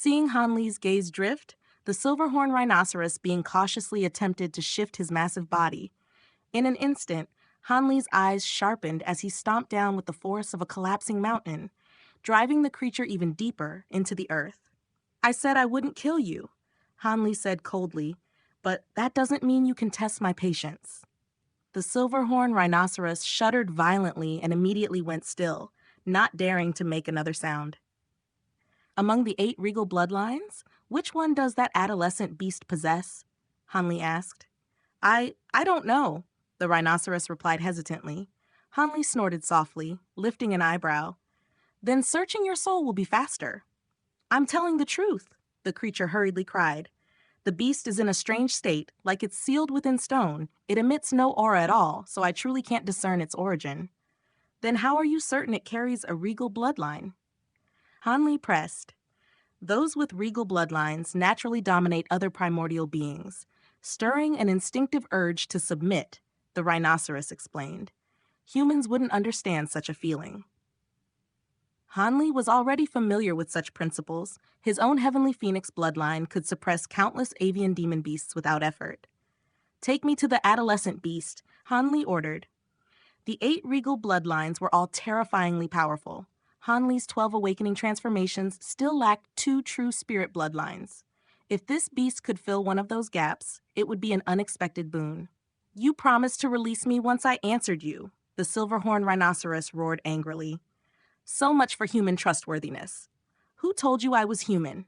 Seeing Hanli's gaze drift, the silverhorn rhinoceros being cautiously attempted to shift his massive body. In an instant, Hanli's eyes sharpened as he stomped down with the force of a collapsing mountain, driving the creature even deeper into the earth. I said I wouldn't kill you, Hanli said coldly, but that doesn't mean you can test my patience. The silverhorn rhinoceros shuddered violently and immediately went still, not daring to make another sound. Among the 8 regal bloodlines, which one does that adolescent beast possess? Hanli asked. I don't know, the rhinoceros replied hesitantly. Hanli snorted softly, lifting an eyebrow. Then searching your soul will be faster. I'm telling the truth, the creature hurriedly cried. The beast is in a strange state, like it's sealed within stone. It emits no aura at all, so I truly can't discern its origin. Then how are you certain it carries a regal bloodline? Hanli pressed. Those with regal bloodlines naturally dominate other primordial beings, stirring an instinctive urge to submit, the rhinoceros explained. Humans wouldn't understand such a feeling. Hanli was already familiar with such principles. His own heavenly phoenix bloodline could suppress countless avian demon beasts without effort. Take me to the adolescent beast, Hanli ordered. The 8 regal bloodlines were all terrifyingly powerful. Hanli's 12 awakening transformations still lacked 2 true spirit bloodlines. If this beast could fill one of those gaps, it would be an unexpected boon. You promised to release me once I answered you, the silverhorn rhinoceros roared angrily. So much for human trustworthiness. Who told you I was human?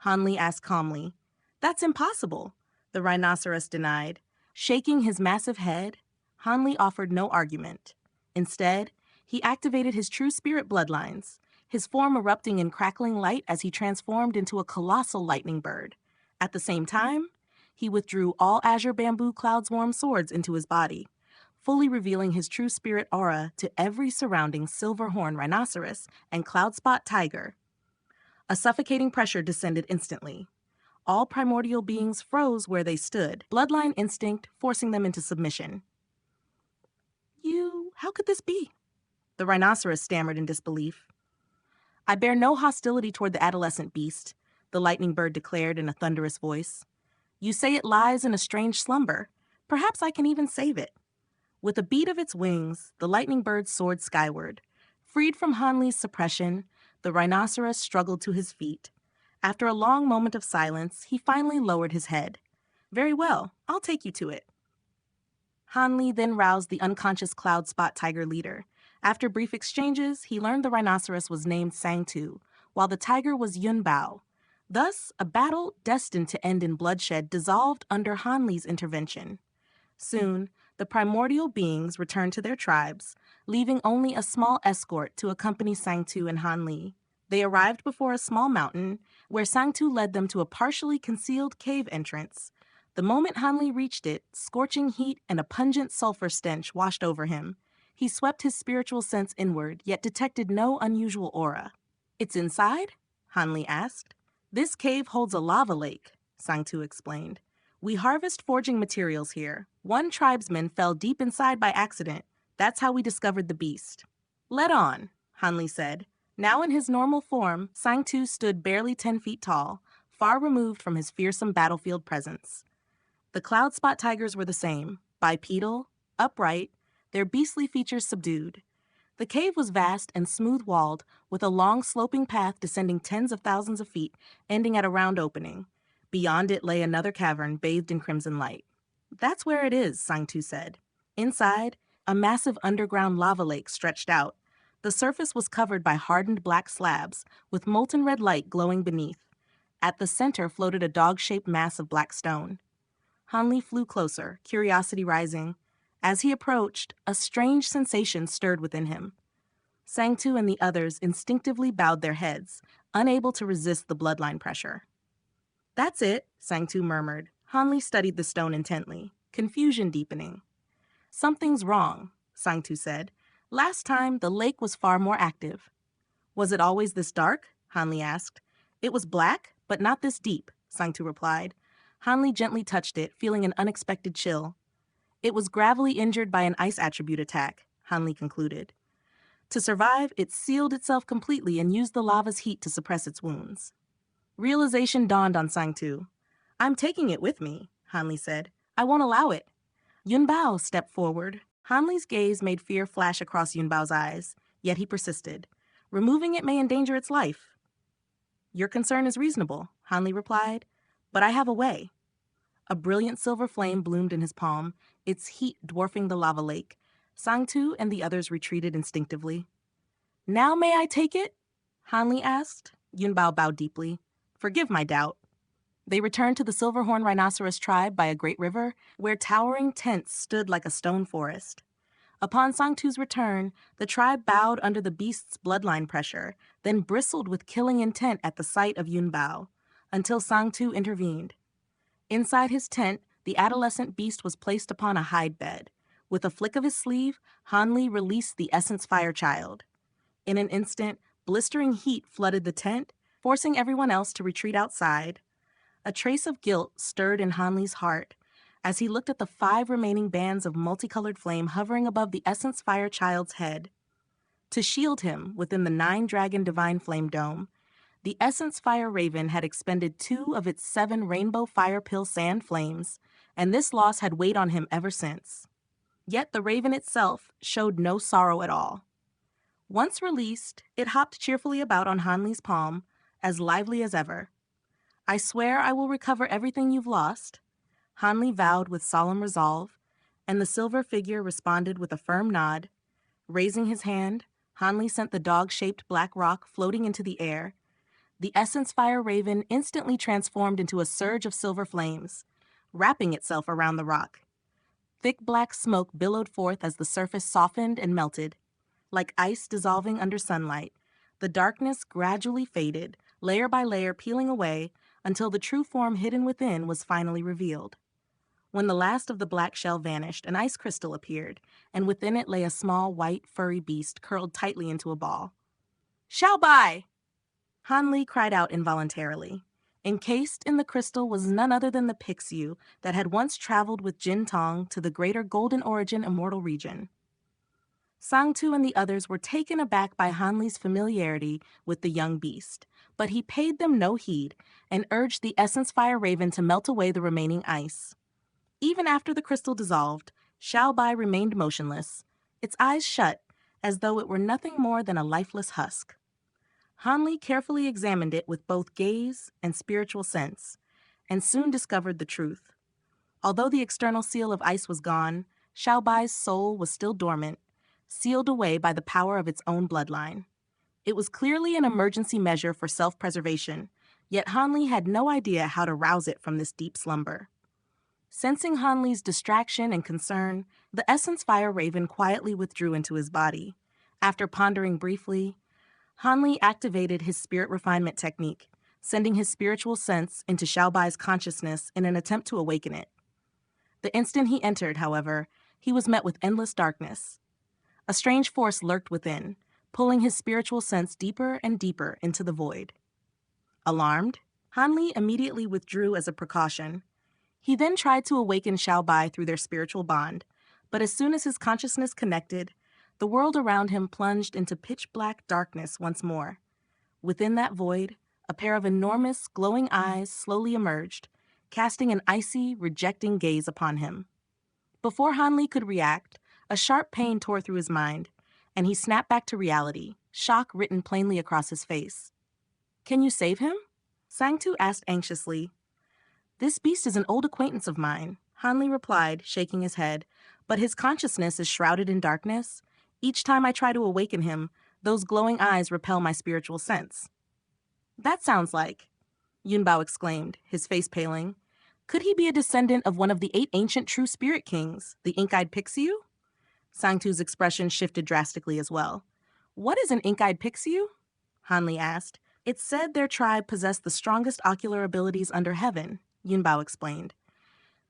Hanli asked calmly. That's impossible, the rhinoceros denied. Shaking his massive head, Hanli offered no argument. Instead, he activated his true spirit bloodlines, his form erupting in crackling light as he transformed into a colossal lightning bird. At the same time, he withdrew all azure bamboo cloud's warm swords into his body, fully revealing his true spirit aura to every surrounding silverhorn rhinoceros and cloudspot tiger. A suffocating pressure descended instantly. All primordial beings froze where they stood, bloodline instinct forcing them into submission. How could this be? The rhinoceros stammered in disbelief. I bear no hostility toward the adolescent beast, the lightning bird declared in a thunderous voice. You say it lies in a strange slumber. Perhaps I can even save it. With a beat of its wings, the lightning bird soared skyward. Freed from Hanli's suppression, the rhinoceros struggled to his feet. After a long moment of silence, he finally lowered his head. Very well, I'll take you to it. Hanli then roused the unconscious cloudspot tiger leader. After brief exchanges, he learned the rhinoceros was named Sangtu, while the tiger was Yunbao. Thus, a battle destined to end in bloodshed dissolved under Hanli's intervention. Soon, the primordial beings returned to their tribes, leaving only a small escort to accompany Sangtu and Hanli. They arrived before a small mountain, where Sangtu led them to a partially concealed cave entrance. The moment Hanli reached it, scorching heat and a pungent sulfur stench washed over him. He swept his spiritual sense inward, yet detected no unusual aura. It's inside? Hanli asked. This cave holds a lava lake, Sangtu explained. We harvest forging materials here. One tribesman fell deep inside by accident. That's how we discovered the beast. Let on, Hanli said. Now in his normal form, Sangtu stood barely 10 feet tall, far removed from his fearsome battlefield presence. The cloudspot tigers were the same, bipedal, upright, their beastly features subdued. The cave was vast and smooth-walled, with a long sloping path descending tens of thousands of feet, ending at a round opening. Beyond it lay another cavern bathed in crimson light. That's where it is, Sangtu said. Inside, a massive underground lava lake stretched out. The surface was covered by hardened black slabs, with molten red light glowing beneath. At the center floated a dog-shaped mass of black stone. Hanli flew closer, curiosity rising. As he approached, a strange sensation stirred within him. Sangtu and the others instinctively bowed their heads, unable to resist the bloodline pressure. That's it, Sangtu murmured. Hanli studied the stone intently, confusion deepening. Something's wrong, Sangtu said. Last time, the lake was far more active. Was it always this dark? Hanli asked. It was black, but not this deep, Sangtu replied. Hanli gently touched it, feeling an unexpected chill. It was gravely injured by an ice attribute attack, Hanli concluded. To survive, it sealed itself completely and used the lava's heat to suppress its wounds. Realization dawned on Sangtu. I'm taking it with me, Hanli said. I won't allow it. Yunbao stepped forward. Hanli's gaze made fear flash across Yunbao's eyes, yet he persisted. Removing it may endanger its life. Your concern is reasonable, Hanli replied, but I have a way. A brilliant silver flame bloomed in his palm, its heat dwarfing the lava lake. Sangtu and the others retreated instinctively. Now may I take it? Hanli asked. Yunbao bowed deeply. Forgive my doubt. They returned to the Silverhorn Rhinoceros tribe by a great river, where towering tents stood like a stone forest. Upon Sangtu's return, the tribe bowed under the beast's bloodline pressure, then bristled with killing intent at the sight of Yunbao, until Sangtu intervened. Inside his tent, the adolescent beast was placed upon a hide bed. With a flick of his sleeve, Hanli released the Essence Fire Child. In an instant, blistering heat flooded the tent, forcing everyone else to retreat outside. A trace of guilt stirred in Hanli's heart as he looked at the 5 remaining bands of multicolored flame hovering above the Essence Fire Child's head. To shield him within the 9-dragon divine flame dome, the Essence Fire Raven had expended 2 of its 7 rainbow fire pill sand flames, and this loss had weighed on him ever since. Yet the Raven itself showed no sorrow at all. Once released, it hopped cheerfully about on Hanli's palm, as lively as ever. I swear I will recover everything you've lost, Hanli vowed with solemn resolve, and the silver figure responded with a firm nod. Raising his hand, Hanli sent the dog-shaped black rock floating into the air. The Essence Fire Raven instantly transformed into a surge of silver flames, wrapping itself around the rock. Thick black smoke billowed forth as the surface softened and melted. Like ice dissolving under sunlight, the darkness gradually faded, layer by layer peeling away, until the true form hidden within was finally revealed. When the last of the black shell vanished, an ice crystal appeared, and within it lay a small, white, furry beast curled tightly into a ball. Xiaobai! Hanli cried out involuntarily. Encased in the crystal was none other than the Pixiu that had once traveled with Jin Tong to the greater Golden Origin Immortal region. Sangtu and the others were taken aback by Hanli's familiarity with the young beast, but he paid them no heed and urged the Essence Fire Raven to melt away the remaining ice. Even after the crystal dissolved, Xiaobai remained motionless, its eyes shut, as though it were nothing more than a lifeless husk. Hanli carefully examined it with both gaze and spiritual sense, and soon discovered the truth. Although the external seal of ice was gone, Xiaobai's soul was still dormant, sealed away by the power of its own bloodline. It was clearly an emergency measure for self-preservation, yet Hanli had no idea how to rouse it from this deep slumber. Sensing Hanli's distraction and concern, the Essence Fire Raven quietly withdrew into his body. After pondering briefly, Hanli activated his spirit refinement technique, sending his spiritual sense into Xiaobai's consciousness in an attempt to awaken it. The instant he entered, however, he was met with endless darkness. A strange force lurked within, pulling his spiritual sense deeper and deeper into the void. Alarmed, Hanli immediately withdrew as a precaution. He then tried to awaken Xiaobai through their spiritual bond, but as soon as his consciousness connected, the world around him plunged into pitch-black darkness once more. Within that void, a pair of enormous, glowing eyes slowly emerged, casting an icy, rejecting gaze upon him. Before Hanli could react, a sharp pain tore through his mind, and he snapped back to reality, shock written plainly across his face. "Can you save him?" Sangtu asked anxiously. "This beast is an old acquaintance of mine," Hanli replied, shaking his head, "but his consciousness is shrouded in darkness. Each time I try to awaken him, those glowing eyes repel my spiritual sense." "That sounds like," Yunbao exclaimed, his face paling. "Could he be a descendant of one of the 8 ancient true spirit kings, the ink-eyed Pixiu?" Sangtu's expression shifted drastically as well. "What is an ink-eyed Pixiu?" Hanli asked. "It's said their tribe possessed the strongest ocular abilities under heaven," Yunbao explained.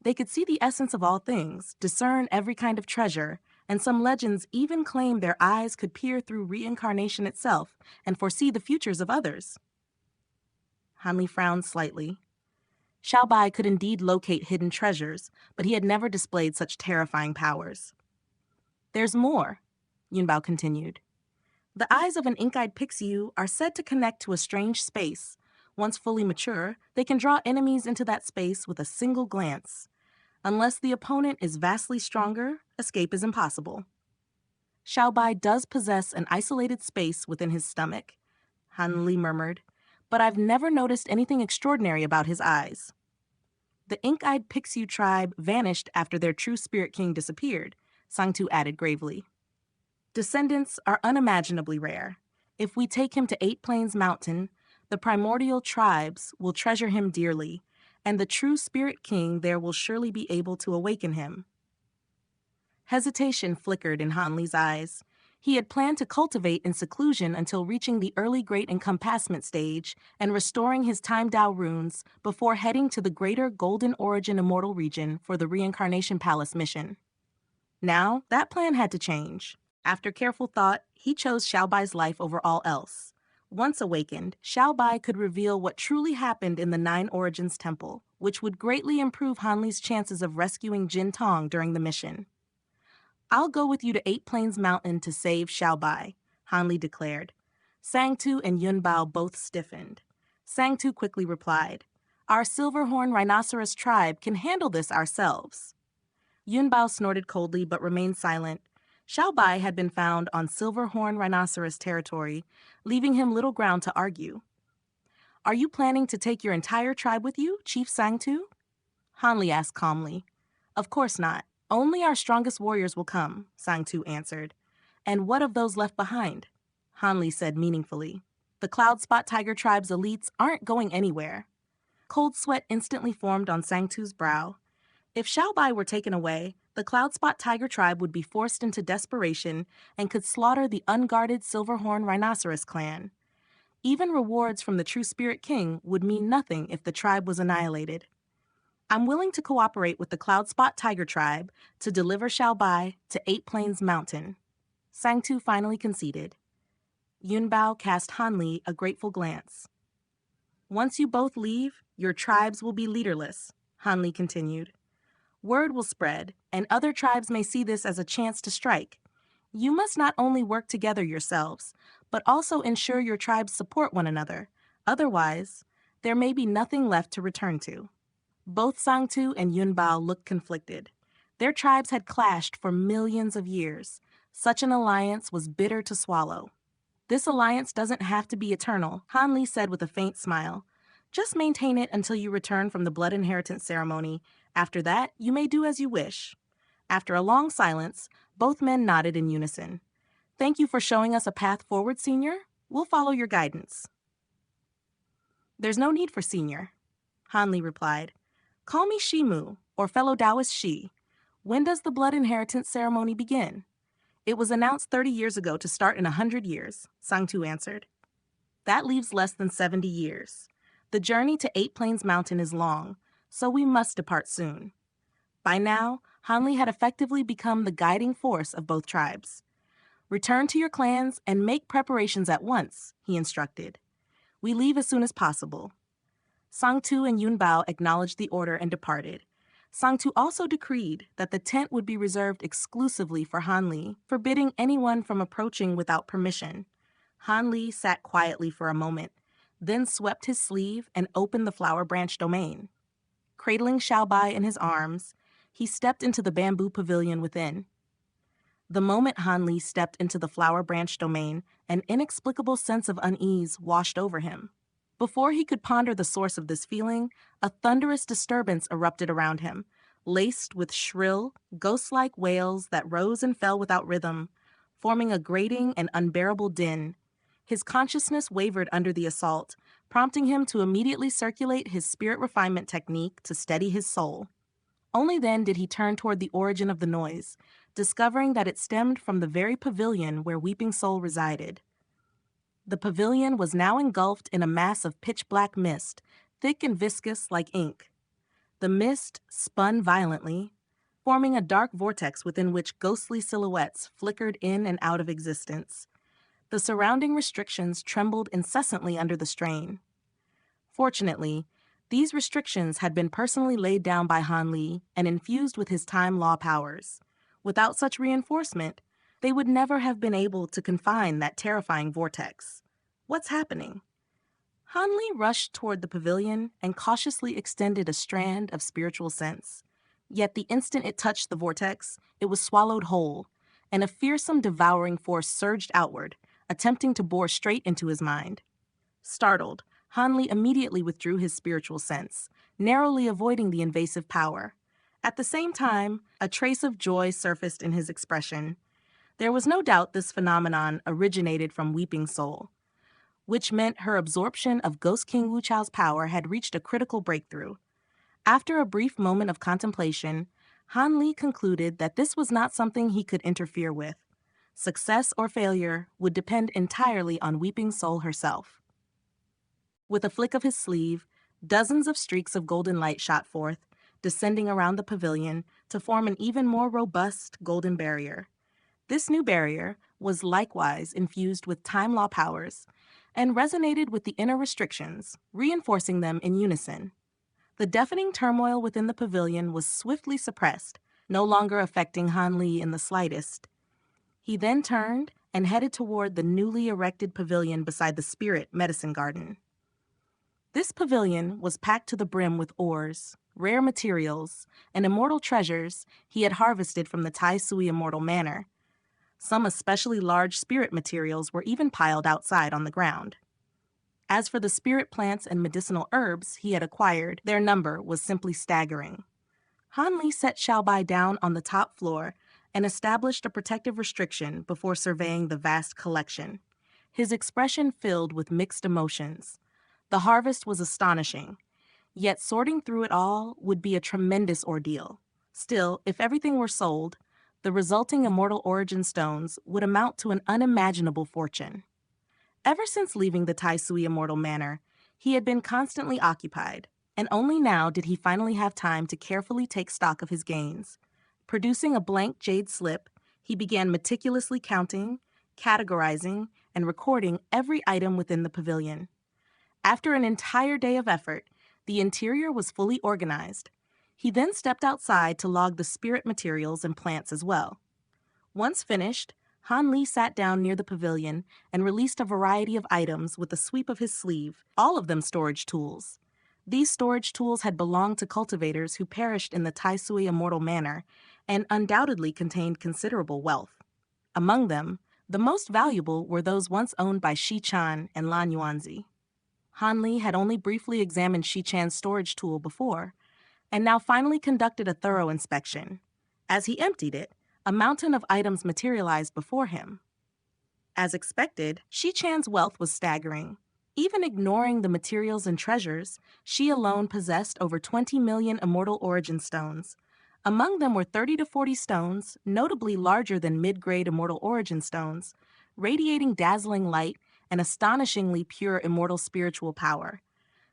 "They could see the essence of all things, discern every kind of treasure, and some legends even claim their eyes could peer through reincarnation itself and foresee the futures of others." Hanli frowned slightly. Xiaobai could indeed locate hidden treasures, but he had never displayed such terrifying powers. "There's more," Yunbao continued. "The eyes of an ink-eyed Pixiu are said to connect to a strange space, Once fully mature, they can draw enemies into that space with a single glance. Unless the opponent is vastly stronger, escape is impossible. Xiaobai does possess an isolated space within his stomach, Han Li murmured, but I've never noticed anything extraordinary about his eyes. The ink-eyed Pixiu tribe vanished after their true spirit king disappeared, Sangtu added gravely. Descendants are unimaginably rare. If we take him to Eight Plains Mountain, the primordial tribes will treasure him dearly, and the true spirit king there will surely be able to awaken him. Hesitation flickered in Hanli's eyes. He had planned to cultivate in seclusion until reaching the early great encompassment stage and restoring his time Dao runes before heading to the greater Golden Origin Immortal region for the Reincarnation Palace mission. Now, that plan had to change. After careful thought, he chose Xiaobai's life over all else. Once awakened, Xiaobai could reveal what truly happened in the Nine Origins Temple, which would greatly improve Hanli's chances of rescuing Jin Tong during the mission. I'll go with you to Eight Plains Mountain to save Xiaobai, Hanli declared. Sangtu and Yunbao both stiffened. Sangtu quickly replied, Our Silverhorn Rhinoceros tribe can handle this ourselves. Yunbao snorted coldly but remained silent. Xiaobai had been found on Silverhorn Rhinoceros territory, leaving him little ground to argue. Are you planning to take your entire tribe with you, Chief Sangtu? Hanli asked calmly. Of course not. Only our strongest warriors will come, Sangtu answered. And what of those left behind? Hanli said meaningfully. The Cloud Spot Tiger tribe's elites aren't going anywhere. Cold sweat instantly formed on Sangtu's brow. If Xiaobai were taken away, the Cloud Spot Tiger tribe would be forced into desperation and could slaughter the unguarded Silverhorn Rhinoceros clan. Even rewards from the True Spirit King would mean nothing if the tribe was annihilated. I'm willing to cooperate with the Cloud Spot Tiger tribe to deliver Xiaobai to Eight Plains Mountain. Sangtu finally conceded. Yunbao cast Hanli a grateful glance. Once you both leave, your tribes will be leaderless, Hanli continued. Word will spread, and other tribes may see this as a chance to strike. You must not only work together yourselves, but also ensure your tribes support one another. Otherwise, there may be nothing left to return to. Both Sangtu and Yunbao looked conflicted. Their tribes had clashed for millions of years. Such an alliance was bitter to swallow. This alliance doesn't have to be eternal, Hanli said with a faint smile. Just maintain it until you return from the blood inheritance ceremony. After that, you may do as you wish. After a long silence, both men nodded in unison. Thank you for showing us a path forward, Senior. We'll follow your guidance. There's no need for Senior, Hanli replied. Call me Shimu, or fellow Taoist Shi. When does the blood inheritance ceremony begin? It was announced 30 years ago to start in 100 years, Sangtu answered. That leaves less than 70 years. The journey to Eight Plains Mountain is long, so we must depart soon. By now, Hanli had effectively become the guiding force of both tribes. Return to your clans and make preparations at once, he instructed. We leave as soon as possible. Sangtu and Yunbao acknowledged the order and departed. Sangtu also decreed that the tent would be reserved exclusively for Hanli, forbidding anyone from approaching without permission. Hanli sat quietly for a moment, then swept his sleeve and opened the flower branch domain. Cradling Xiaobai in his arms, he stepped into the bamboo pavilion within. The moment Hanli stepped into the flower branch domain, an inexplicable sense of unease washed over him. Before he could ponder the source of this feeling, a thunderous disturbance erupted around him, laced with shrill, ghost-like wails that rose and fell without rhythm, forming a grating and unbearable din. His consciousness wavered under the assault, prompting him to immediately circulate his spirit refinement technique to steady his soul. Only then did he turn toward the origin of the noise, discovering that it stemmed from the very pavilion where Weeping Soul resided. The pavilion was now engulfed in a mass of pitch-black mist, thick and viscous like ink. The mist spun violently, forming a dark vortex within which ghostly silhouettes flickered in and out of existence. The surrounding restrictions trembled incessantly under the strain. Fortunately, these restrictions had been personally laid down by Hanli and infused with his time law powers. Without such reinforcement, they would never have been able to confine that terrifying vortex. What's happening? Han Li rushed toward the pavilion and cautiously extended a strand of spiritual sense. Yet the instant it touched the vortex, it was swallowed whole, and a fearsome devouring force surged outward, attempting to bore straight into his mind. Startled, Han Li immediately withdrew his spiritual sense, narrowly avoiding the invasive power. At the same time, a trace of joy surfaced in his expression. There was no doubt this phenomenon originated from Weeping Soul, which meant her absorption of Ghost King Wu Chao's power had reached a critical breakthrough. After a brief moment of contemplation, Han Li concluded that this was not something he could interfere with. Success or failure would depend entirely on Weeping Soul herself. With a flick of his sleeve, dozens of streaks of golden light shot forth, descending around the pavilion to form an even more robust golden barrier. This new barrier was likewise infused with time law powers and resonated with the inner restrictions, reinforcing them in unison. The deafening turmoil within the pavilion was swiftly suppressed, no longer affecting Han Li in the slightest. He then turned and headed toward the newly erected pavilion beside the Spirit Medicine Garden. This pavilion was packed to the brim with ores, rare materials, and immortal treasures he had harvested from the Tai Sui Immortal Manor. Some especially large spirit materials were even piled outside on the ground. As for the spirit plants and medicinal herbs he had acquired, their number was simply staggering. Han Li set Xiaobai down on the top floor and established a protective restriction before surveying the vast collection. His expression filled with mixed emotions. The harvest was astonishing, yet sorting through it all would be a tremendous ordeal. Still, if everything were sold, the resulting immortal origin stones would amount to an unimaginable fortune. Ever since leaving the Tai Sui Immortal Manor, he had been constantly occupied, and only now did he finally have time to carefully take stock of his gains. Producing a blank jade slip, he began meticulously counting, categorizing, and recording every item within the pavilion. After an entire day of effort, the interior was fully organized. He then stepped outside to log the spirit materials and plants as well. Once finished, Han Li sat down near the pavilion and released a variety of items with a sweep of his sleeve, all of them storage tools. These storage tools had belonged to cultivators who perished in the Tai Sui Immortal Manor and undoubtedly contained considerable wealth. Among them, the most valuable were those once owned by Shi Chan and Lan Yuanzi. Han Li had only briefly examined Shi Chan's storage tool before, and now finally conducted a thorough inspection. As he emptied it, a mountain of items materialized before him. As expected, Shi Chan's wealth was staggering. Even ignoring the materials and treasures, she alone possessed over 20 million immortal origin stones. Among them were 30 to 40 stones, notably larger than mid-grade immortal origin stones, radiating dazzling light and astonishingly pure immortal spiritual power.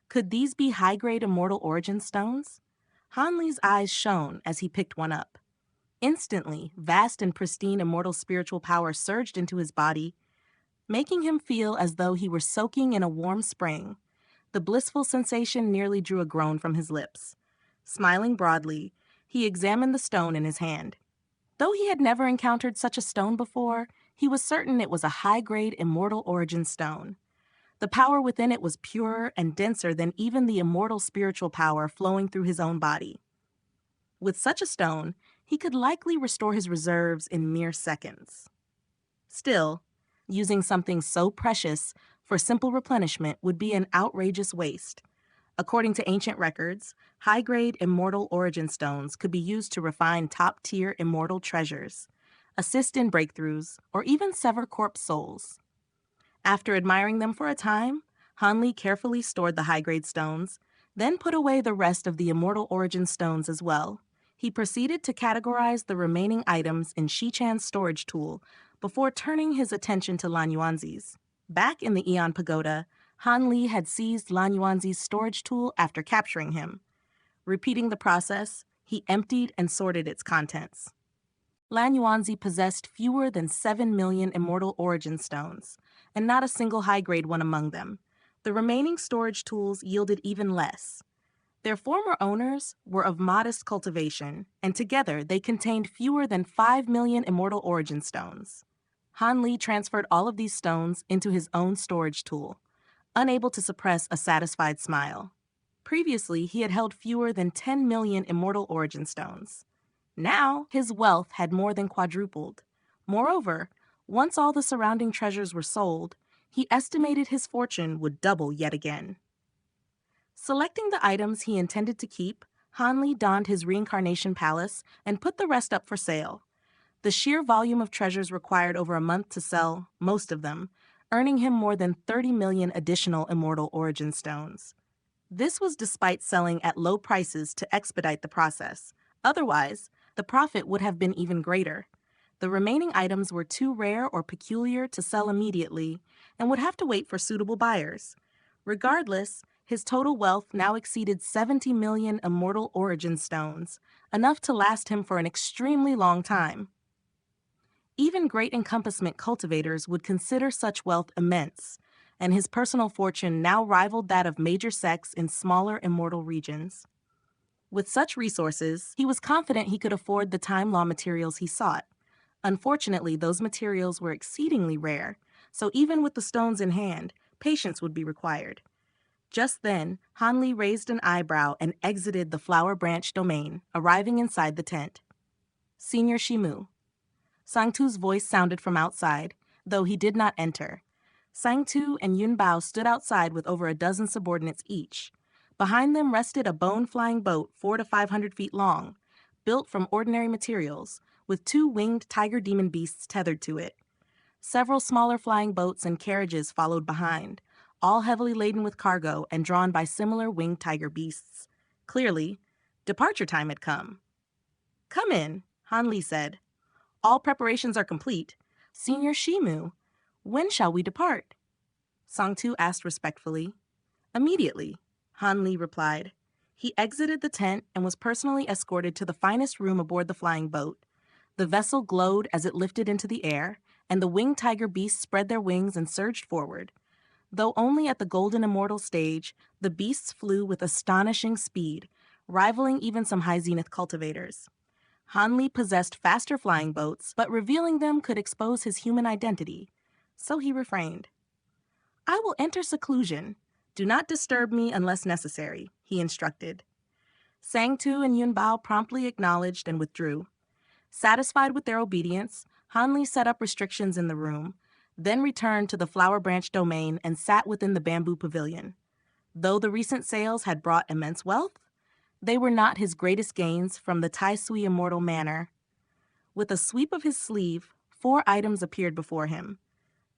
Could these be high-grade immortal origin stones? Han Li's eyes shone as he picked one up. Instantly, vast and pristine immortal spiritual power surged into his body, making him feel as though he were soaking in a warm spring. The blissful sensation nearly drew a groan from his lips. Smiling broadly, he examined the stone in his hand. Though he had never encountered such a stone before, he was certain it was a high-grade immortal origin stone. The power within it was purer and denser than even the immortal spiritual power flowing through his own body. With such a stone, he could likely restore his reserves in mere seconds. Still, using something so precious for simple replenishment would be an outrageous waste. According to ancient records, high-grade immortal origin stones could be used to refine top-tier immortal treasures, assist in breakthroughs, or even sever corpse souls. After admiring them for a time, Han Li carefully stored the high-grade stones, then put away the rest of the immortal origin stones as well. He proceeded to categorize the remaining items in Shi Chan's storage tool before turning his attention to Lan Yuanzi's. Back in the Aeon Pagoda, Han Li had seized Lan Yuanzi's storage tool after capturing him. Repeating the process, he emptied and sorted its contents. Lan Yuanzi possessed fewer than 7 million immortal origin stones, and not a single high-grade one among them. The remaining storage tools yielded even less. Their former owners were of modest cultivation, and together they contained fewer than 5 million immortal origin stones. Han Li transferred all of these stones into his own storage tool. unable to suppress a satisfied smile. Previously, he had held fewer than 10 million Immortal Origin Stones. Now, his wealth had more than quadrupled. Moreover, once all the surrounding treasures were sold, he estimated his fortune would double yet again. Selecting the items he intended to keep, Hanli donned his reincarnation palace and put the rest up for sale. The sheer volume of treasures required over a month to sell most of them, earning him more than 30 million additional Immortal Origin Stones. This was despite selling at low prices to expedite the process. Otherwise, the profit would have been even greater. The remaining items were too rare or peculiar to sell immediately and would have to wait for suitable buyers. Regardless, his total wealth now exceeded 70 million Immortal Origin Stones, enough to last him for an extremely long time. Even great encompassment cultivators would consider such wealth immense, and his personal fortune now rivaled that of major sects in smaller immortal regions. With such resources, he was confident he could afford the time law materials he sought. Unfortunately, those materials were exceedingly rare, so even with the stones in hand, patience would be required. Just then, Hanli raised an eyebrow and exited the flower branch domain, arriving inside the tent. Senior Shimu. Sangtu's voice sounded from outside, though he did not enter. Sangtu and Yunbao stood outside with over a dozen subordinates each. Behind them rested a bone-flying boat 400 to 500 feet long, built from ordinary materials, with 2 winged tiger demon beasts tethered to it. Several smaller flying boats and carriages followed behind, all heavily laden with cargo and drawn by similar winged tiger beasts. Clearly, departure time had come. "Come in," Hanli said. "All preparations are complete. Senior Shimu, when shall we depart?" Sangtu asked respectfully. "Immediately," Hanli replied. He exited the tent and was personally escorted to the finest room aboard the flying boat. The vessel glowed as it lifted into the air, and the winged tiger beasts spread their wings and surged forward. Though only at the golden immortal stage, the beasts flew with astonishing speed, rivaling even some high zenith cultivators. Hanli possessed faster flying boats, but revealing them could expose his human identity, so he refrained. "I will enter seclusion. Do not disturb me unless necessary," he instructed. Sangtu and Yunbao promptly acknowledged and withdrew. Satisfied with their obedience, Hanli set up restrictions in the room, then returned to the flower branch domain and sat within the bamboo pavilion. Though the recent sales had brought immense wealth, they were not his greatest gains from the Tai Sui Immortal Manor. With a sweep of his sleeve, 4 items appeared before him.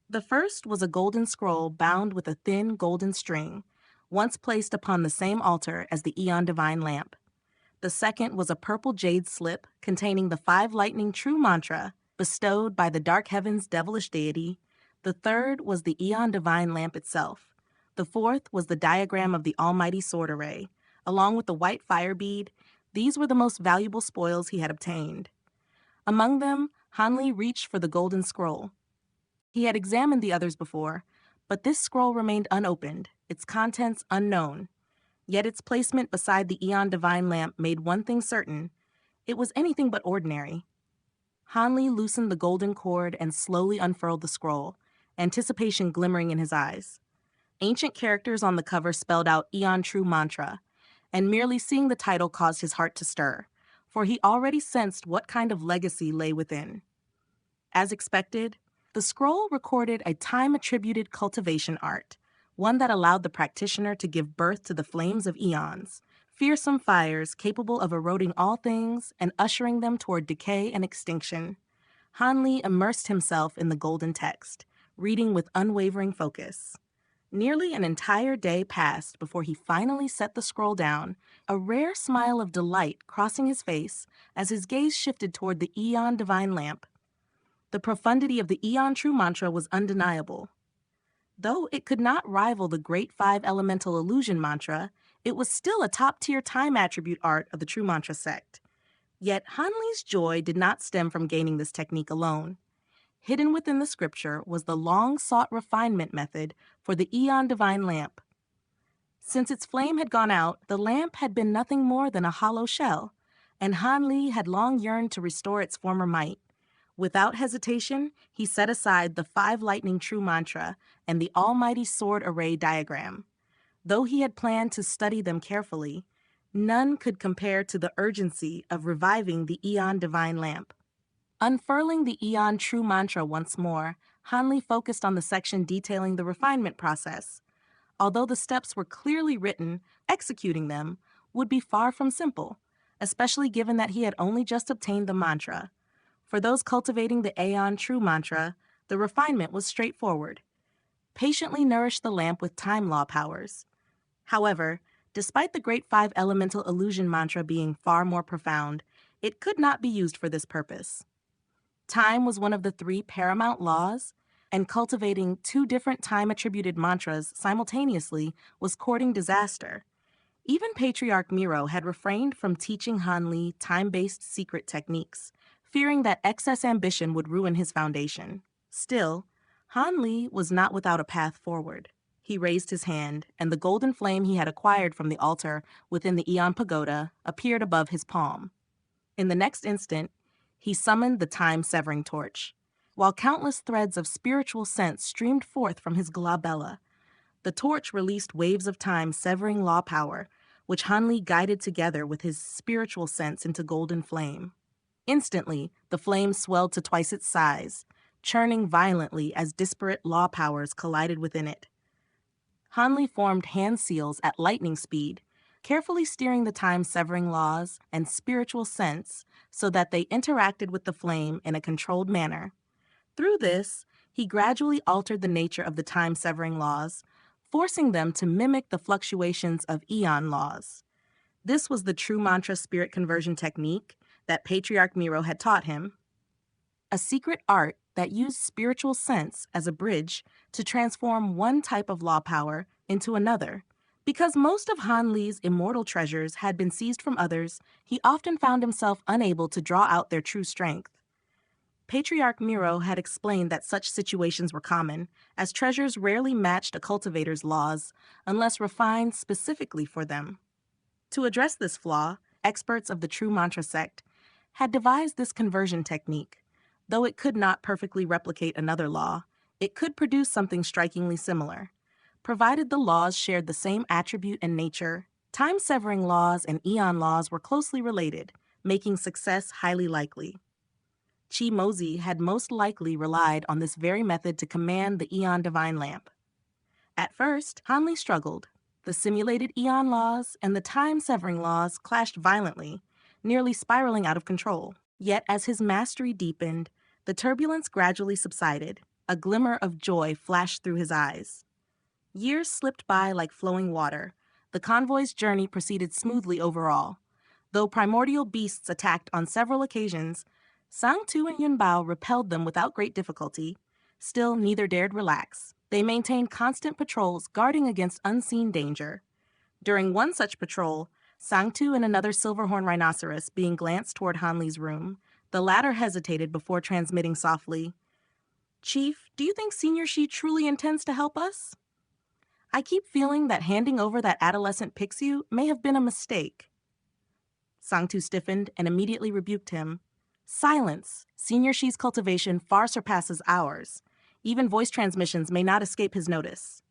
The first was a golden scroll bound with a thin golden string, once placed upon the same altar as the Aeon Divine Lamp. The second was a purple jade slip containing the 5 lightning true mantra bestowed by the dark heaven's devilish deity. The third was the Aeon Divine Lamp itself. The fourth was the diagram of the almighty sword array. Along with the white fire bead, these were the most valuable spoils he had obtained. Among them, Hanli reached for the golden scroll. He had examined the others before, but this scroll remained unopened, its contents unknown. Yet its placement beside the Aeon Divine Lamp made one thing certain: it was anything but ordinary. Hanli loosened the golden cord and slowly unfurled the scroll, anticipation glimmering in his eyes. Ancient characters on the cover spelled out Aeon True Mantra, and merely seeing the title caused his heart to stir, for he already sensed what kind of legacy lay within. As expected, the scroll recorded a time-attributed cultivation art, one that allowed the practitioner to give birth to the flames of eons, fearsome fires capable of eroding all things and ushering them toward decay and extinction. Hanli immersed himself in the golden text, reading with unwavering focus. Nearly an entire day passed before he finally set the scroll down, a rare smile of delight crossing his face as his gaze shifted toward the Aeon Divine Lamp. The profundity of the Aeon True Mantra was undeniable. Though it could not rival the Great 5 Elemental Illusion Mantra, it was still a top-tier time attribute art of the True Mantra sect. Yet Hanli's joy did not stem from gaining this technique alone. Hidden within the scripture was the long-sought refinement method for the Aeon Divine Lamp. Since its flame had gone out, the lamp had been nothing more than a hollow shell, and Hanli had long yearned to restore its former might. Without hesitation, he set aside the 5 lightning true mantra and the almighty sword array diagram. Though he had planned to study them carefully, none could compare to the urgency of reviving the Eon Divine Lamp. Unfurling the Eon True Mantra once more, Hanli focused on the section detailing the refinement process. Although the steps were clearly written, executing them would be far from simple, especially given that he had only just obtained the mantra. For those cultivating the Aeon True Mantra, the refinement was straightforward. Patiently nourish the lamp with time law powers. However, despite the Great Five Elemental Illusion mantra being far more profound, it could not be used for this purpose. Time was one of the 3 paramount laws, and cultivating 2 different time-attributed mantras simultaneously was courting disaster. Even Patriarch Miro had refrained from teaching Hanli time-based secret techniques, fearing that excess ambition would ruin his foundation. Still, Hanli was not without a path forward. He raised his hand, and the golden flame he had acquired from the altar within the Eon Pagoda appeared above his palm. In the next instant, he summoned the time-severing torch. While countless threads of spiritual sense streamed forth from his glabella, the torch released waves of time-severing law power, which Hanli guided together with his spiritual sense into golden flame. Instantly, the flame swelled to twice its size, churning violently as disparate law powers collided within it. Hanli formed hand seals at lightning speed, carefully steering the time-severing laws and spiritual sense so that they interacted with the flame in a controlled manner. Through this, he gradually altered the nature of the time-severing laws, forcing them to mimic the fluctuations of eon laws. This was the true mantra spirit conversion technique that Patriarch Miro had taught him, a secret art that used spiritual sense as a bridge to transform one type of law power into another. Because most of Hanli's immortal treasures had been seized from others, he often found himself unable to draw out their true strength. Patriarch Miro had explained that such situations were common, as treasures rarely matched a cultivator's laws unless refined specifically for them. To address this flaw, experts of the True Mantra sect had devised this conversion technique. Though it could not perfectly replicate another law, it could produce something strikingly similar. Provided the laws shared the same attribute and nature, time-severing laws and eon laws were closely related, making success highly likely. Chi Mozi had most likely relied on this very method to command the Eon Divine Lamp. At first, Hanli struggled. The simulated eon laws and the time-severing laws clashed violently, nearly spiraling out of control. Yet as his mastery deepened, the turbulence gradually subsided. A glimmer of joy flashed through his eyes. Years slipped by like flowing water. The convoy's journey proceeded smoothly overall. Though primordial beasts attacked on several occasions, Sang-Tu and Yunbao repelled them without great difficulty. Still, neither dared relax. They maintained constant patrols, guarding against unseen danger. During one such patrol, Sang-Tu and another silverhorn rhinoceros being glanced toward Hanli's room, the latter hesitated before transmitting softly, "Chief, do you think Senior Shi truly intends to help us? I keep feeling that handing over that adolescent Pixiu may have been a mistake." Sang-Tu stiffened and immediately rebuked him. "Silence! Senior Shi's cultivation far surpasses ours. Even voice transmissions may not escape his notice."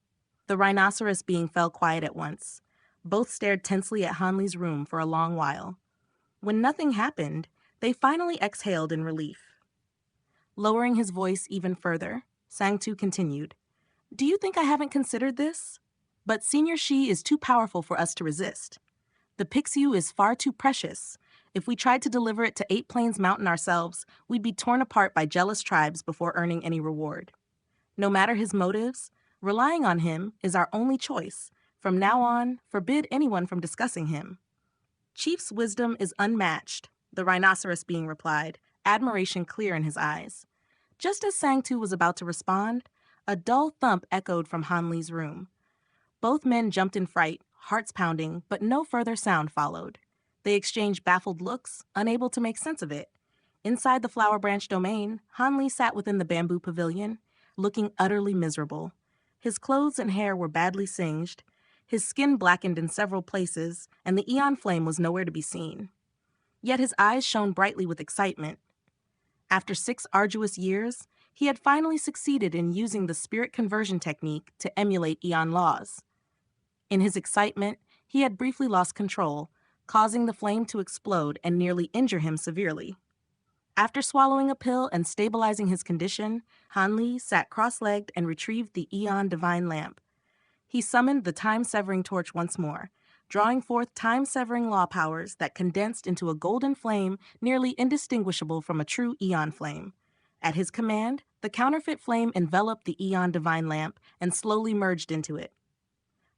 The rhinoceros being fell quiet at once. Both stared tensely at Hanli's room for a long while. When nothing happened, they finally exhaled in relief. Lowering his voice even further, Sang-Tu continued, "Do you think I haven't considered this? But Senior Shi is too powerful for us to resist. The Pixiu is far too precious. If we tried to deliver it to 8 Plains Mountain ourselves, we'd be torn apart by jealous tribes before earning any reward. No matter his motives, relying on him is our only choice. From now on, forbid anyone from discussing him." "Chief's wisdom is unmatched," the rhinoceros being replied, admiration clear in his eyes. Just as Sang-Tu was about to respond, a dull thump echoed from Hanli's room. Both men jumped in fright, hearts pounding, but no further sound followed. They exchanged baffled looks, unable to make sense of it. Inside the flower branch domain, Hanli sat within the bamboo pavilion, looking utterly miserable. His clothes and hair were badly singed, his skin blackened in several places, and the eon flame was nowhere to be seen. Yet his eyes shone brightly with excitement. After 6 arduous years, he had finally succeeded in using the spirit conversion technique to emulate Aeon laws. In his excitement, he had briefly lost control, causing the flame to explode and nearly injure him severely. After swallowing a pill and stabilizing his condition, Hanli sat cross-legged and retrieved the Aeon Divine Lamp. He summoned the time-severing torch once more, drawing forth time-severing law powers that condensed into a golden flame nearly indistinguishable from a true Aeon flame. At his command, the counterfeit flame enveloped the Aeon Divine Lamp and slowly merged into it.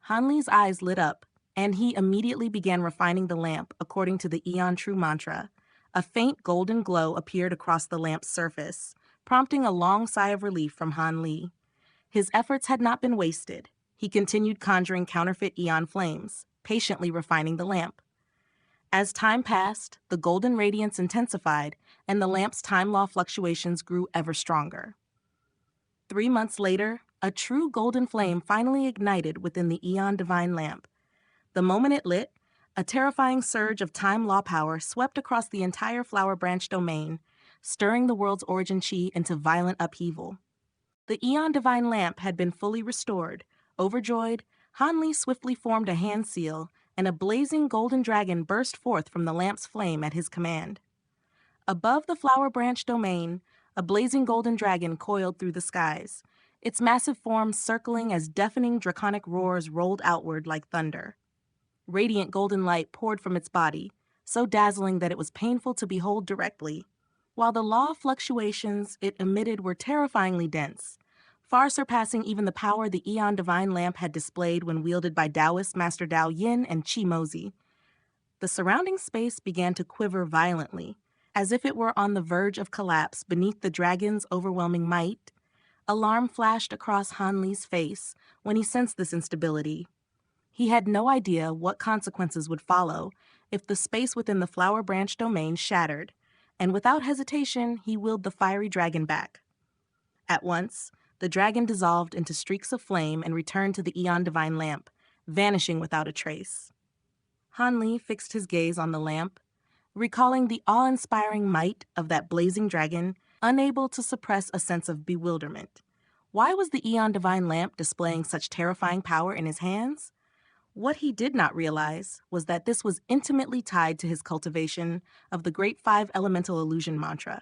Hanli's eyes lit up, and he immediately began refining the lamp according to the Aeon True mantra. A faint golden glow appeared across the lamp's surface, prompting a long sigh of relief from Hanli. His efforts had not been wasted. He continued conjuring counterfeit Aeon flames, patiently refining the lamp. As time passed, the golden radiance intensified, and the lamp's time law fluctuations grew ever stronger. 3 months later, a true golden flame finally ignited within the Aeon Divine Lamp. The moment it lit, a terrifying surge of time law power swept across the entire Flower Branch domain, stirring the world's origin chi into violent upheaval. The Aeon Divine Lamp had been fully restored. Overjoyed, Hanli swiftly formed a hand seal, and a blazing golden dragon burst forth from the lamp's flame at his command. Above the Flower Branch domain, a blazing golden dragon coiled through the skies, its massive form circling as deafening draconic roars rolled outward like thunder. Radiant golden light poured from its body, so dazzling that it was painful to behold directly, while the law fluctuations it emitted were terrifyingly dense, far surpassing even the power the Aeon Divine Lamp had displayed when wielded by Taoist Master Dao Yin and Chi Mozi. The surrounding space began to quiver violently, as if it were on the verge of collapse beneath the dragon's overwhelming might. Alarm flashed across Hanli's face when he sensed this instability. He had no idea what consequences would follow if the space within the Flower Branch domain shattered, and without hesitation he willed the fiery dragon back. At once, the dragon dissolved into streaks of flame and returned to the Aeon Divine Lamp, vanishing without a trace. Hanli fixed his gaze on the lamp, recalling the awe-inspiring might of that blazing dragon, unable to suppress a sense of bewilderment. Why was the Aeon Divine Lamp displaying such terrifying power in his hands? What he did not realize was that this was intimately tied to his cultivation of the Great Five Elemental Illusion mantra.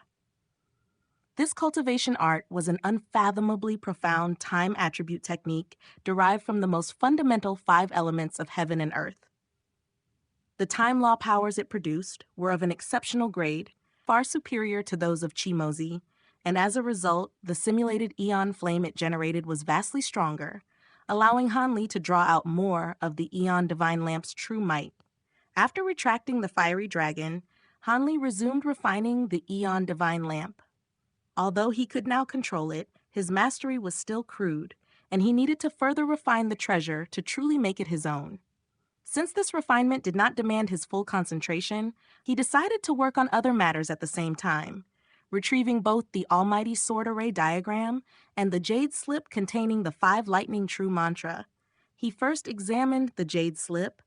This cultivation art was an unfathomably profound time attribute technique derived from the most fundamental 5 elements of heaven and earth. The time law powers it produced were of an exceptional grade, far superior to those of Chi Mozi, and as a result, the simulated Aeon flame it generated was vastly stronger, allowing Hanli to draw out more of the Aeon Divine Lamp's true might. After retracting the fiery dragon, Hanli resumed refining the Aeon Divine Lamp. Although he could now control it, his mastery was still crude, and he needed to further refine the treasure to truly make it his own. Since this refinement did not demand his full concentration, he decided to work on other matters at the same time, retrieving both the Almighty Sword Array diagram and the jade slip containing the 5 lightning true mantra. He first examined the jade slip.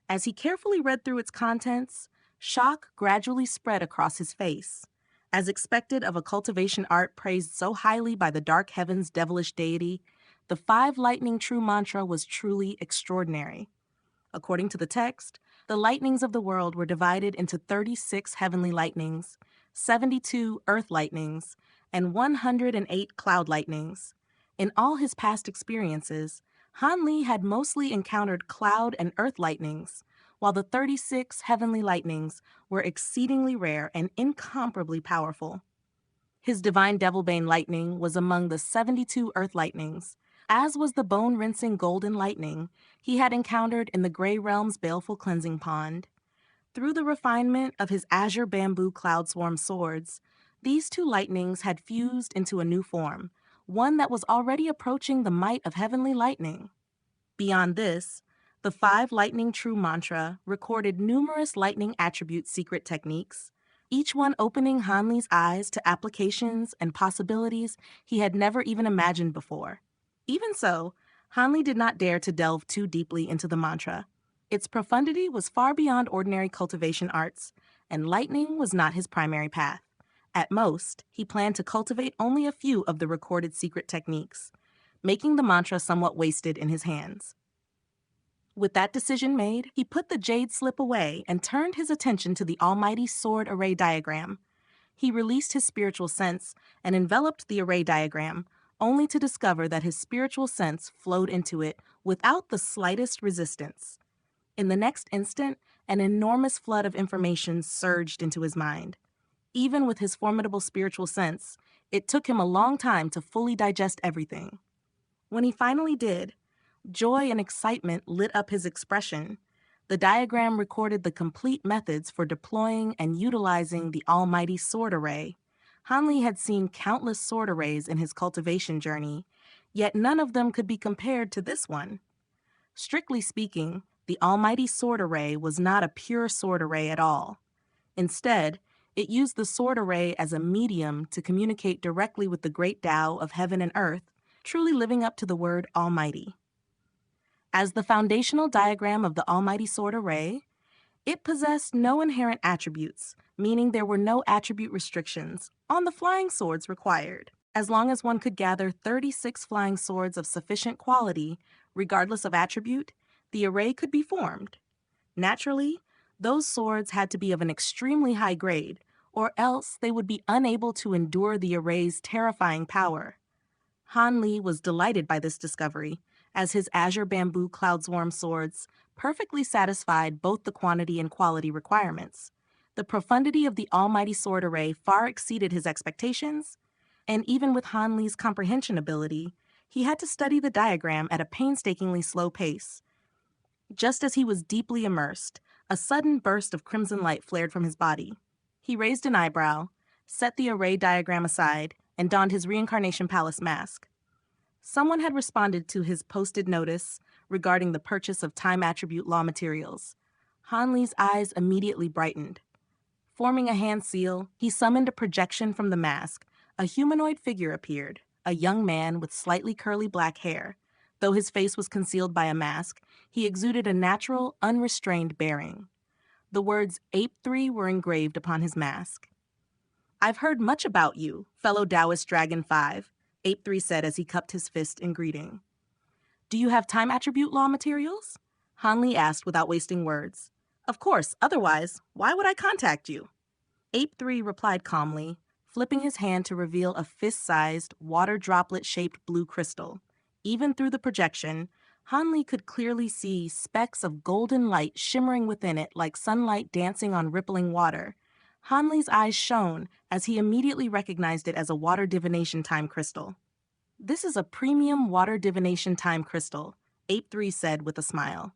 As he carefully read through its contents, shock gradually spread across his face. As expected of a cultivation art praised so highly by the dark heaven's devilish deity, the 5 lightning true mantra was truly extraordinary. According to the text, the lightnings of the world were divided into 36 heavenly lightnings, 72 earth lightnings, and 108 cloud lightnings. In all his past experiences, Hanli had mostly encountered cloud and earth lightnings, while the 36 heavenly lightnings were exceedingly rare and incomparably powerful. His divine Devilbane lightning was among the 72 earth lightnings, as was the bone-rinsing golden lightning he had encountered in the Grey Realm's baleful cleansing pond. Through the refinement of his azure bamboo cloud swarm swords, these 2 lightnings had fused into a new form, one that was already approaching the might of heavenly lightning. Beyond this, the 5 lightning true mantra recorded numerous lightning attribute secret techniques, each one opening Hanli's eyes to applications and possibilities he had never even imagined before. Even so, Hanli did not dare to delve too deeply into the mantra. Its profundity was far beyond ordinary cultivation arts, and lightning was not his primary path. At most, he planned to cultivate only a few of the recorded secret techniques, making the mantra somewhat wasted in his hands. With that decision made, he put the jade slip away and turned his attention to the almighty sword array diagram. He released his spiritual sense and enveloped the array diagram, only to discover that his spiritual sense flowed into it without the slightest resistance. In the next instant, an enormous flood of information surged into his mind. Even with his formidable spiritual sense, it took him a long time to fully digest everything. When he finally did, joy and excitement lit up his expression. The diagram recorded the complete methods for deploying and utilizing the almighty sword array. Hanli had seen countless sword arrays in his cultivation journey, yet none of them could be compared to this one. Strictly speaking, the almighty sword array was not a pure sword array at all. Instead, it used the sword array as a medium to communicate directly with the great Tao of heaven and earth, truly living up to the word almighty. As the foundational diagram of the almighty sword array, it possessed no inherent attributes, meaning there were no attribute restrictions on the flying swords required. As long as one could gather 36 flying swords of sufficient quality, regardless of attribute, the array could be formed. Naturally, those swords had to be of an extremely high grade, or else they would be unable to endure the array's terrifying power. Han Li was delighted by this discovery, as his azure bamboo cloudswarm swords perfectly satisfied both the quantity and quality requirements. The profundity of the almighty sword array far exceeded his expectations, and even with Han Li's comprehension ability, he had to study the diagram at a painstakingly slow pace. Just as he was deeply immersed, a sudden burst of crimson light flared from his body. He raised an eyebrow, set the array diagram aside, and donned his reincarnation palace mask. Someone had responded to his posted notice regarding the purchase of time attribute law materials. Han Li's eyes immediately brightened. Forming a hand seal, he summoned a projection from the mask. A humanoid figure appeared, a young man with slightly curly black hair. Though his face was concealed by a mask, he exuded a natural, unrestrained bearing. The words Ape 3 were engraved upon his mask. "I've heard much about you, fellow Taoist Dragon 5, Ape 3 said as he cupped his fist in greeting. "Do you have time attribute law materials?" Han Li asked without wasting words. "Of course, otherwise, why would I contact you?" Ape 3 replied calmly, flipping his hand to reveal a fist-sized, water droplet-shaped blue crystal. Even through the projection, Han Li could clearly see specks of golden light shimmering within it like sunlight dancing on rippling water. Han Li's eyes shone as he immediately recognized it as a water divination time crystal. "This is a premium water divination time crystal," Ape 3 said with a smile.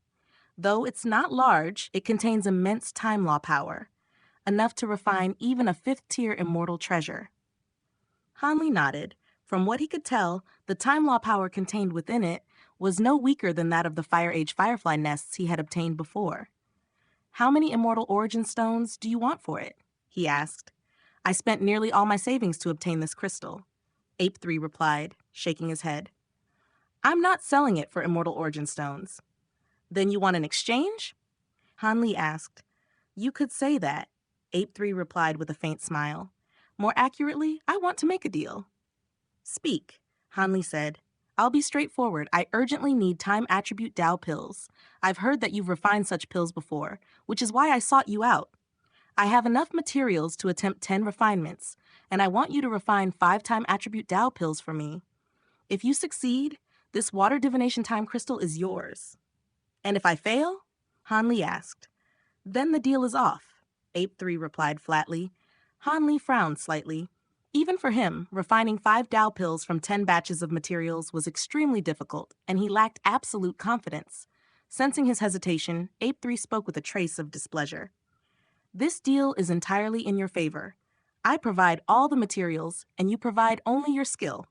"Though it's not large, it contains immense time law power, enough to refine even a 5th-tier immortal treasure." Han Li nodded. From what he could tell, the time law power contained within it was no weaker than that of the Fire Age firefly nests he had obtained before. "How many immortal origin stones do you want for it?" he asked. "I spent nearly all my savings to obtain this crystal," Ape 3 replied, shaking his head. "I'm not selling it for immortal origin stones." "Then you want an exchange?" Han Li asked. "You could say that," Ape 3 replied with a faint smile. "More accurately, I want to make a deal." "Speak," Han Li said. "I'll be straightforward. I urgently need time attribute Tao pills. I've heard that you've refined such pills before, which is why I sought you out. I have enough materials to attempt 10 refinements, and I want you to refine 5 time attribute Tao pills for me. If you succeed, this water divination time crystal is yours." "And if I fail?" Han Li asked. "Then the deal is off," Ape 3 replied flatly. Han Li frowned slightly. Even for him, refining 5 Tao pills from 10 batches of materials was extremely difficult, and he lacked absolute confidence. Sensing his hesitation, Ape 3 spoke with a trace of displeasure. "This deal is entirely in your favor. I provide all the materials, and you provide only your skill.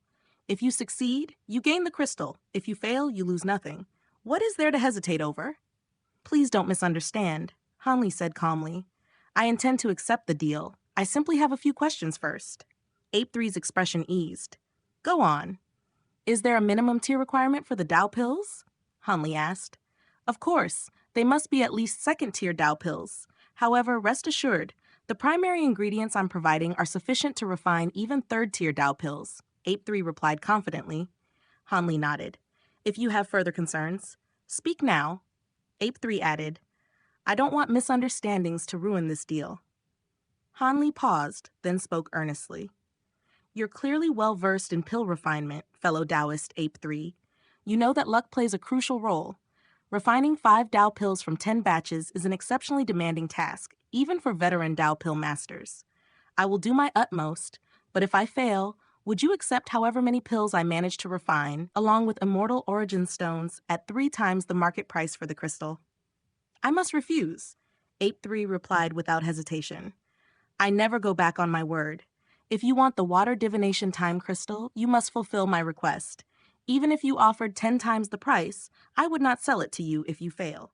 If you succeed, you gain the crystal. If you fail, you lose nothing. What is there to hesitate over?" "Please don't misunderstand," Han Li said calmly. "I intend to accept the deal. I simply have a few questions first." Ape 3's expression eased. "Go on." "Is there a minimum tier requirement for the Tao pills?" Han Li asked. "Of course, they must be at least 2nd-tier Tao pills. However, rest assured, The primary ingredients I'm providing are sufficient to refine even third-tier Tao pills, Ape 3 replied confidently. Hanli nodded. If you have further concerns, speak now. Ape 3 added, I don't want misunderstandings to ruin this deal. Hanli paused, then spoke earnestly. You're clearly well-versed in pill refinement, fellow Taoist Ape 3. You know that luck plays a crucial role. Refining 5 Tao pills from 10 batches is an exceptionally demanding task, even for veteran Tao pill masters. I will do my utmost, but if I fail, would you accept however many pills I manage to refine, along with immortal origin stones, at 3 times the market price for the crystal? I must refuse, Ape 3 replied without hesitation. I never go back on my word. If you want the water divination time crystal, you must fulfill my request. Even if you offered 10 times the price, I would not sell it to you if you fail.